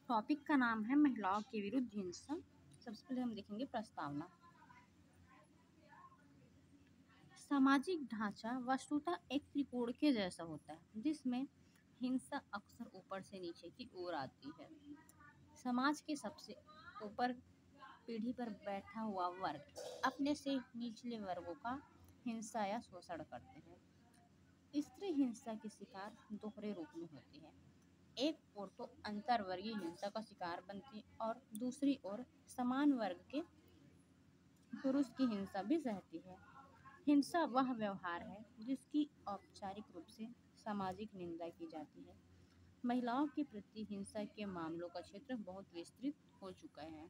Topic का नाम है महिलाओं के विरुद्ध हिंसा। सबसे पहले हम देखेंगे प्रस्तावना। सामाजिक ढांचा वस्तुतः एक त्रिकोण के जैसा होता है जिसमें हिंसा अक्सर ऊपर से नीचे की ओर आती है। समाज के सबसे ऊपर पीढ़ी पर बैठा हुआ वर्ग अपने से निचले वर्गों का हिंसा या शोषण करते हैं। स्त्री हिंसा के शिकार दोहरे रूप में होती है। एक ओर तो अंतरवर्गीय हिंसा का शिकार बनती है और दूसरी ओर समान वर्ग के पुरुष की हिंसा भी सहती है। हिंसा वह व्यवहार है जिसकी औपचारिक रूप से सामाजिक निंदा की जाती है। महिलाओं के प्रति हिंसा के मामलों का क्षेत्र बहुत विस्तृत हो चुका है।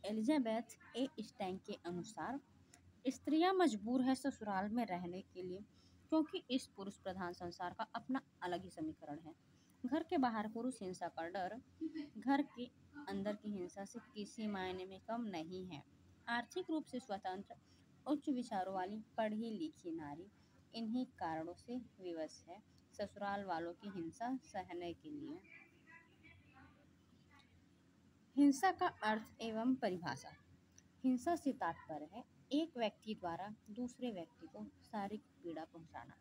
एलिजाबेथ ए स्टैंग के अनुसार स्त्रियां मजबूर है ससुराल में रहने के लिए क्योंकि इस पुरुष प्रधान संसार का अपना अलग ही समीकरण है। घर के बाहर पुरुष हिंसा का डर घर के अंदर की हिंसा से किसी मायने में कम नहीं है। आर्थिक रूप से स्वतंत्र उच्च विचारों वाली पढ़ी लिखी नारी इन्हीं कारणों से विवश है ससुराल वालों की हिंसा सहने के लिए। हिंसा का अर्थ एवं परिभाषा। हिंसा से तात्पर्य है एक व्यक्ति द्वारा दूसरे व्यक्ति को शारीरिक पीड़ा पहुंचाना।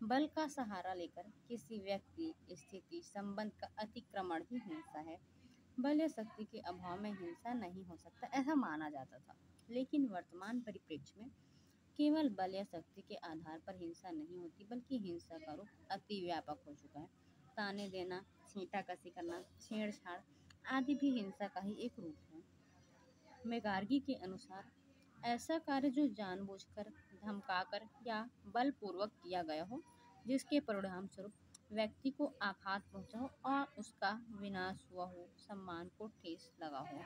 बल का सहारा लेकर किसी व्यक्ति स्थिति संबंध का अतिक्रमण ही हिंसा है। बल या शक्ति के अभाव में हिंसा नहीं हो सकता ऐसा माना जाता था, लेकिन वर्तमान परिप्रेक्ष्य में केवल बल या शक्ति के आधार पर हिंसा नहीं होती बल्कि हिंसा का रूप अति व्यापक हो चुका है। ताने देना, छींटाकशी करना, छेड़छाड़ आदि भी हिंसा का ही एक रूप है। मेगार्गी के अनुसार ऐसा कार्य जो जानबूझकर, धमकाकर या बलपूर्वक किया गया हो जिसके परिणाम स्वरूप व्यक्ति को आघात पहुंचा हो और उसका विनाश हुआ हो, सम्मान को ठेस लगा हो।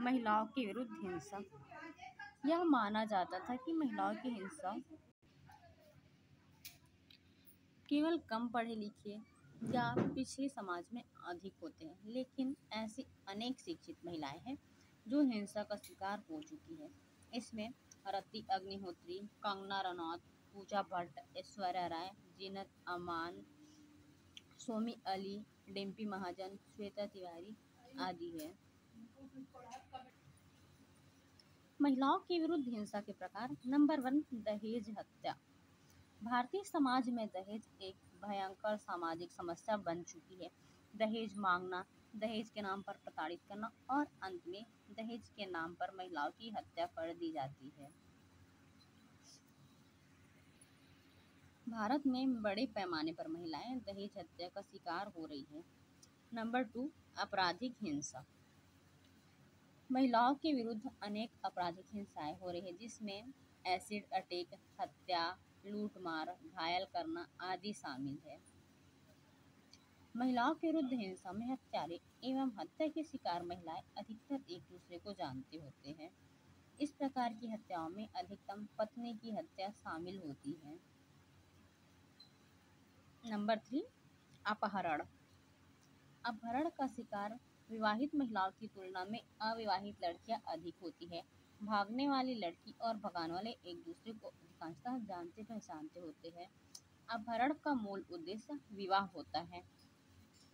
महिलाओं के विरुद्ध हिंसा। यह माना जाता था कि महिलाओं की हिंसा केवल कम पढ़े लिखे या पिछड़े समाज में अधिक होते हैं, लेकिन ऐसी अनेक शिक्षित महिलाएं हैं जो हिंसा का शिकार हो चुकी है। इसमें रति अग्निहोत्री, कंगना रनौत, पूजा भट्ट, ऐश्वर्या राय, जीनत अमान, सोमी अली, डिम्पी महाजन, श्वेता तिवारी आदि है। महिलाओं के विरुद्ध हिंसा के प्रकार। नंबर 1, दहेज हत्या। भारतीय समाज में दहेज एक भयंकर सामाजिक समस्या बन चुकी है। दहेज मांगना, दहेज के नाम पर प्रताड़ित करना और अंत में दहेज के नाम पर महिलाओं की हत्या कर दी जाती है। भारत में बड़े पैमाने पर महिलाएं दहेज हत्या का शिकार हो रही है। नंबर 2, आपराधिक हिंसा। महिलाओं के विरुद्ध अनेक आपराधिक हिंसाएं हो रही है जिसमें एसिड अटैक, हत्या, लूटमार, घायल करना आदि शामिल है। महिलाओं के विरुद्ध हिंसा में हत्यारे एवं हत्या के शिकार महिलाएं अधिकतर एक दूसरे को जानते होते हैं। इस प्रकार की हत्याओं में अधिकतम पत्नी की हत्या शामिल होती है। नंबर 3, अपहरण। अपहरण का शिकार विवाहित महिलाओं की तुलना में अविवाहित लड़कियां अधिक होती है। भागने वाली लड़की और भगाने वाले एक दूसरे को अधिकांशतः जानते पहचानते होते हैं। अपहरण का मूल उद्देश्य विवाह होता है।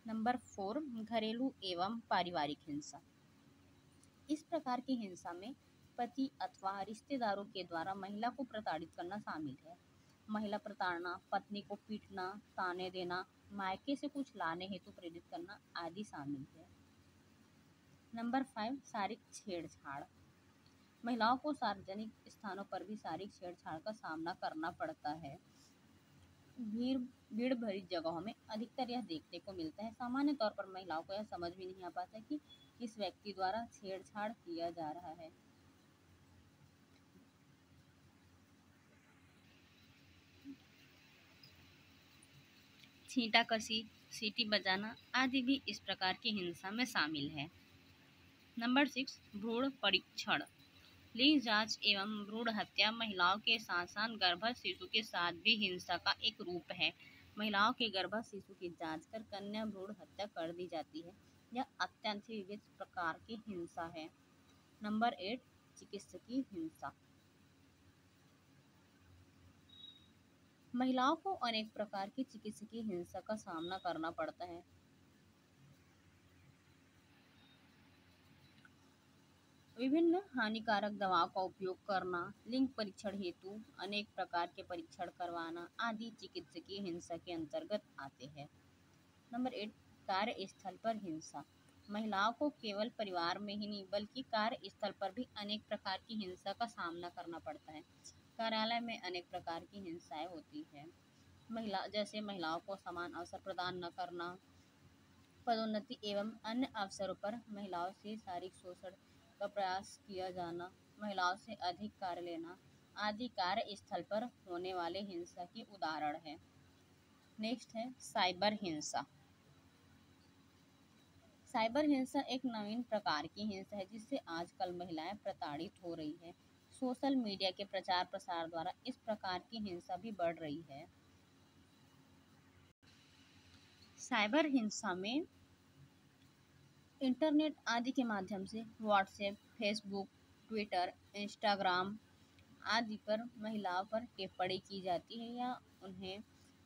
नंबर 4, घरेलू एवं पारिवारिक हिंसा। इस प्रकार की हिंसा में पति अथवा रिश्तेदारों के द्वारा महिला को प्रताड़ित करना शामिल है। महिला प्रताड़ना, पत्नी को पीटना, ताने देना, मायके से कुछ लाने हेतु प्रेरित करना आदि शामिल है। नंबर 5, शारीरिक छेड़छाड़। महिलाओं को सार्वजनिक स्थानों पर भी शारीरिक छेड़छाड़ का सामना करना पड़ता है। भीड़ भरी जगहों में अधिकतर यह देखने को मिलता है। सामान्य तौर पर महिलाओं को यह समझ भी नहीं आ पाता कि किस व्यक्ति द्वारा छेड़छाड़ किया जा रहा है। छींटाकशी, सीटी बजाना आदि भी इस प्रकार की हिंसा में शामिल है। नंबर 6, भ्रूण परीक्षण। लिंग जांच एवं भ्रूण हत्या महिलाओं के साथ साथ गर्भस्थ शिशु के साथ भी हिंसा का एक रूप है। महिलाओं के गर्भस्थ शिशु की जांच कर कन्या भ्रूण हत्या कर दी जाती है। यह अत्यंत विविध प्रकार की हिंसा है। नंबर 8, चिकित्सकीय हिंसा। महिलाओं को अनेक प्रकार की चिकित्सकीय हिंसा का सामना करना पड़ता है। विभिन्न हानिकारक दवाओं का उपयोग करना, लिंग परीक्षण हेतु अनेक प्रकार के परीक्षण करवाना आदि चिकित्सकीय हिंसा के अंतर्गत आते हैं। नंबर 8, कार्यस्थल पर हिंसा। महिलाओं को केवल परिवार में ही नहीं बल्कि कार्यस्थल पर भी अनेक प्रकार की हिंसा का सामना करना पड़ता है। कार्यालय में अनेक प्रकार की हिंसाएं होती है। जैसे महिलाओं को समान अवसर प्रदान न करना, पदोन्नति एवं अन्य अवसरों पर महिलाओं से शारीरिक शोषण का प्रयास किया जाना, महिलाओं से अधिक कार्य लेना आदि कार्यस्थल पर होने वाले हिंसा के उदाहरण है। नेक्स्ट है साइबर हिंसा। साइबर हिंसा एक नवीन प्रकार की हिंसा है जिससे आजकल महिलाएं प्रताड़ित हो रही है। सोशल मीडिया के प्रचार प्रसार द्वारा इस प्रकार की हिंसा भी बढ़ रही है। साइबर हिंसा में इंटरनेट आदि के माध्यम से व्हाट्सएप, फेसबुक, ट्विटर, इंस्टाग्राम आदि पर महिलाओं पर टिप्पणी की जाती है या उन्हें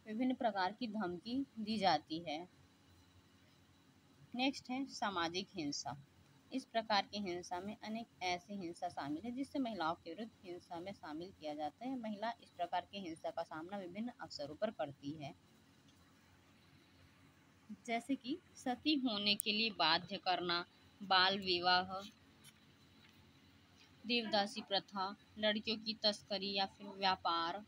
विभिन्न प्रकार की धमकी दी जाती है। नेक्स्ट है सामाजिक हिंसा। इस प्रकार की हिंसा में अनेक ऐसी हिंसा शामिल है जिससे महिलाओं के विरुद्ध हिंसा में शामिल किया जाता है। महिला इस प्रकार की हिंसा का सामना विभिन्न अवसरों पर करती है, जैसे कि सती होने के लिए बाध्य करना, बाल विवाह, देवदासी प्रथा, लड़कियों की तस्करी या फिर व्यापार,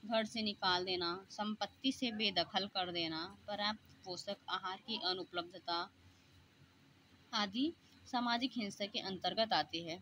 घर से निकाल देना, संपत्ति से बेदखल कर देना, पर्याप्त पोषक आहार की अनुपलब्धता आदि सामाजिक हिंसा के अंतर्गत आती है।